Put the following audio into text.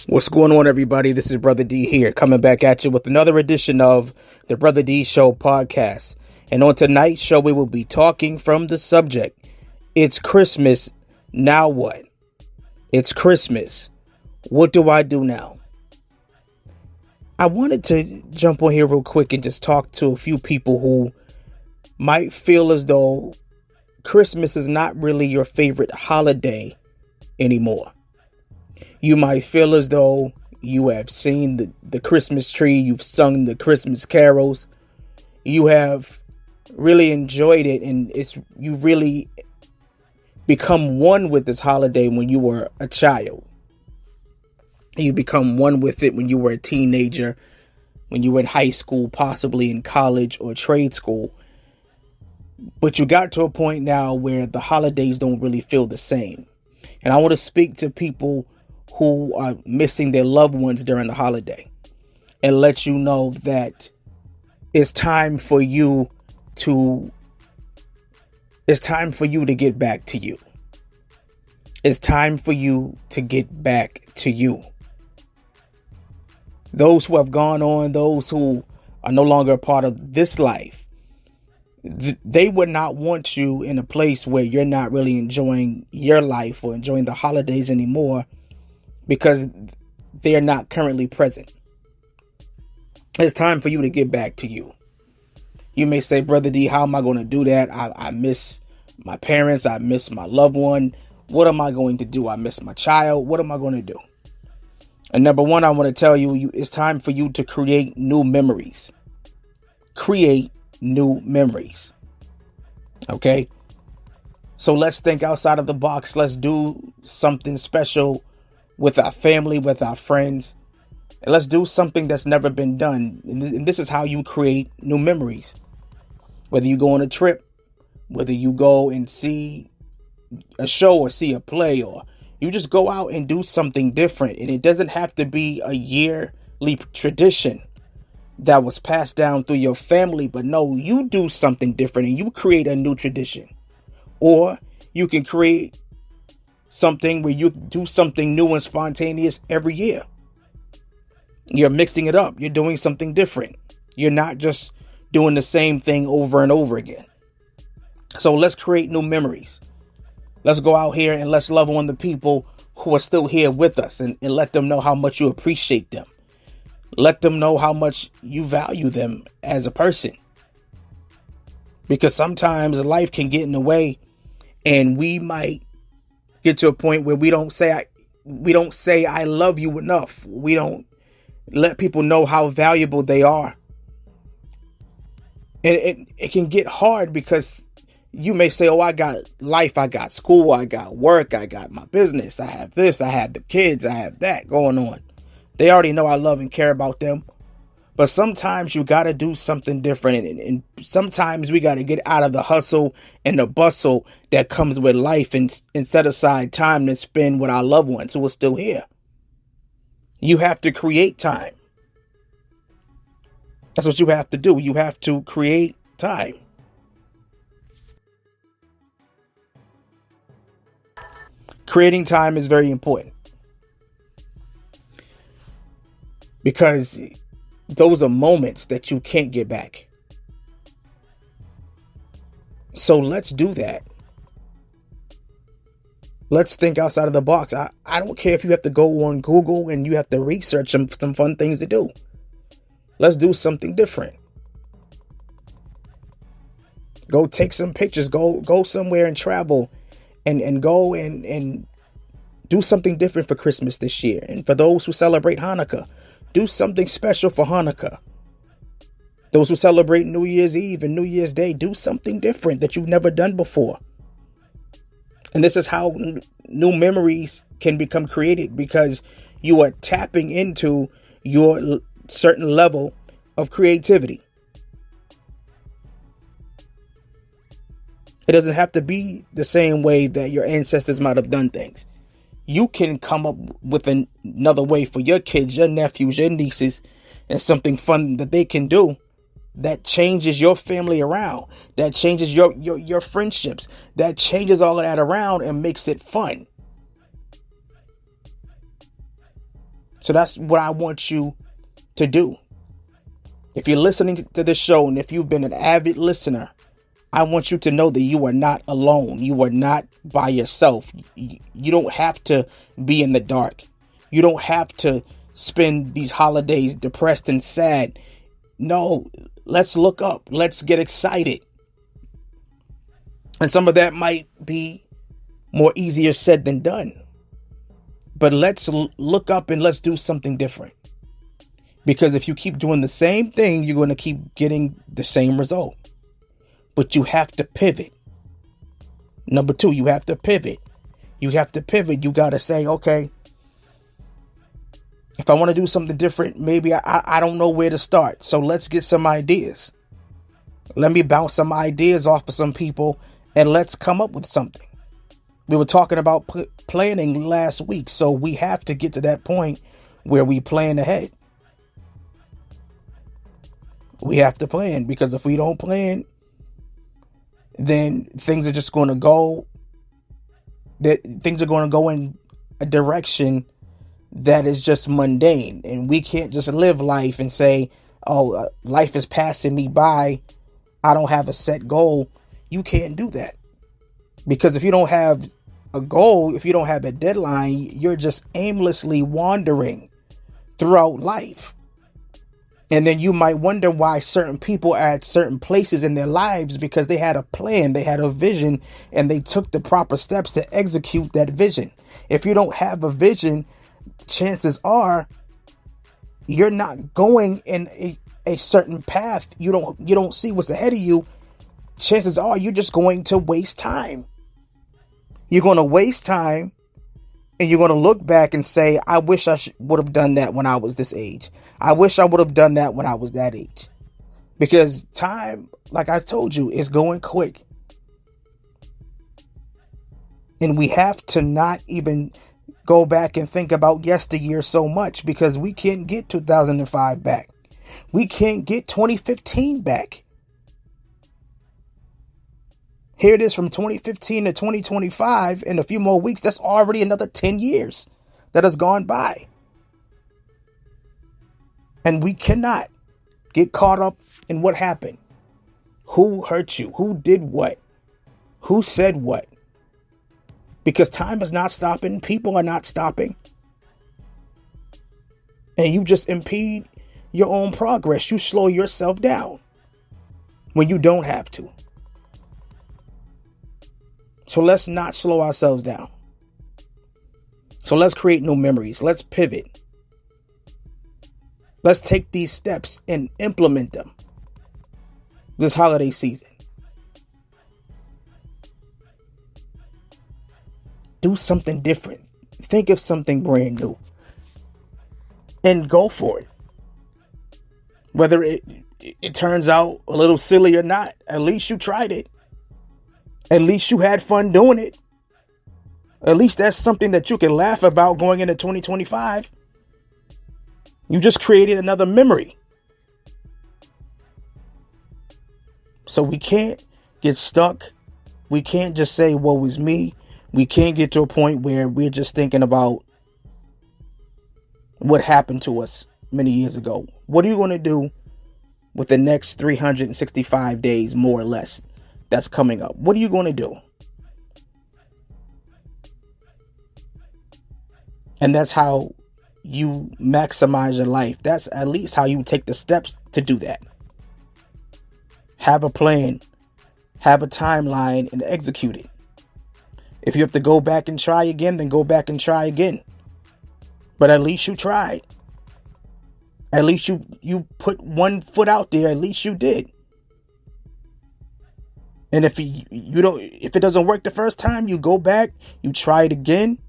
What's going on, everybody? This is Brother D here, coming back at you with another edition of the Brother D Show podcast. And on tonight's show, we will be talking from the subject, it's Christmas, now what? It's Christmas. What do I do now? I wanted to jump on here real quick and just talk to a few people who might feel as though Christmas is not really your favorite holiday anymore. You might feel as though you have seen the Christmas tree, you've sung the Christmas carols, you have really enjoyed it, and you really become one with this holiday when you were a child. You become one with it when you were a teenager, when you were in high school, possibly in college or trade school. But you got to a point now where the holidays don't really feel the same. And I want to speak to people who are missing their loved ones during the holiday and let you know that it's time for you to get back to you. It's time for you to get back to you. Those who have gone on, those who are no longer a part of this life, they would not want you in a place where you're not really enjoying your life or enjoying the holidays anymore, because they are not currently present. It's time for you to get back to you. You may say, Brother D, how am I going to do that? I miss my parents. I miss my loved one. What am I going to do? I miss my child. What am I going to do? And number one, I want to tell you, it's time for you to create new memories. Create new memories. Okay? So let's think outside of the box. Let's do something special with our family, with our friends, and let's do something that's never been done. And this is how you create new memories. Whether you go on a trip, whether you go and see a show or see a play, or you just go out and do something different. And it doesn't have to be a yearly tradition that was passed down through your family, but no, you do something different and you create a new tradition. Or you can create something where you do something new and spontaneous every year. You're mixing it up. You're doing something different. You're not just doing the same thing over and over again. So let's create new memories. Let's go out here and let's love on the people who are still here with us and let them know how much you appreciate them. Let them know how much you value them as a person. Because sometimes life can get in the way and we might get to a point where we don't say I love you enough. We don't let people know how valuable they are. And it can get hard because you may say, oh, I got life, I got school, I got work, I got my business, I have this, I have the kids, I have that going on. They already know I love and care about them. But sometimes you got to do something different. And sometimes we got to get out of the hustle and the bustle that comes with life and set aside time to spend with our loved ones who are still here. You have to create time. That's what you have to do. You have to create time. Creating time is very important because those are moments that you can't get back. So let's do that. Let's think outside of the box. I don't care if you have to go on Google and you have to research some fun things to do. Let's do something different. Go take some pictures. Go somewhere and travel and go and do something different for Christmas this year. And for those who celebrate Hanukkah, do something special for Hanukkah. Those who celebrate New Year's Eve and New Year's Day, do something different that you've never done before. And this is how new memories can become created, because you are tapping into your certain level of creativity. It doesn't have to be the same way that your ancestors might have done things. You can come up with another way for your kids, your nephews, your nieces, and something fun that they can do that changes your family around, that changes your friendships, that changes all of that around and makes it fun. So that's what I want you to do. If you're listening to this show and if you've been an avid listener, I want you to know that you are not alone. You are not by yourself. You don't have to be in the dark. You don't have to spend these holidays depressed and sad. No, let's look up. Let's get excited. And some of that might be more easier said than done. But let's look up and let's do something different. Because if you keep doing the same thing, you're going to keep getting the same result. But you have to pivot. Number 2, you have to pivot. You have to pivot. You got to say, okay, if I want to do something different, maybe I don't know where to start. So let's get some ideas. Let me bounce some ideas off of some people and let's come up with something. We were talking about planning last week. So we have to get to that point where we plan ahead. We have to plan, because if we don't plan, then things are just going to go in a direction that is just mundane. And we can't just live life and say, oh, life is passing me by. I don't have a set goal. You can't do that. Because if you don't have a goal, if you don't have a deadline, you're just aimlessly wandering throughout life. And then you might wonder why certain people are at certain places in their lives, because they had a plan, they had a vision, and they took the proper steps to execute that vision. If you don't have a vision, chances are you're not going in a certain path. You don't see what's ahead of you. Chances are you're just going to waste time. You're going to waste time. And you're going to look back and say, I wish I would have done that when I was this age. I wish I would have done that when I was that age. Because time, like I told you, is going quick. And we have to not even go back and think about yesteryear so much, because we can't get 2005 back. We can't get 2015 back. Here it is from 2015 to 2025. In a few more weeks, that's already another 10 years that has gone by. And we cannot get caught up in what happened. Who hurt you? Who did what? Who said what? Because time is not stopping. People are not stopping. And you just impede your own progress. You slow yourself down when you don't have to. So let's not slow ourselves down. So let's create new memories. Let's pivot. Let's take these steps and implement them this holiday season. Do something different. Think of something brand new. And go for it. Whether it turns out a little silly or not, at least you tried it. At least you had fun doing it. At least that's something that you can laugh about going into 2025. You just created another memory. So we can't get stuck. We can't just say, woe is me. We can't get to a point where we're just thinking about what happened to us many years ago. What are you going to do with the next 365 days, more or less, that's coming up? What are you going to do? And that's how you maximize your life. That's at least how you take the steps to do that. Have a plan, have a timeline, and execute it. If you have to go back and try again, then go back and try again. But at least you tried. At least you put one foot out there. At least you did. And if it doesn't work the first time, you go back, you try it again,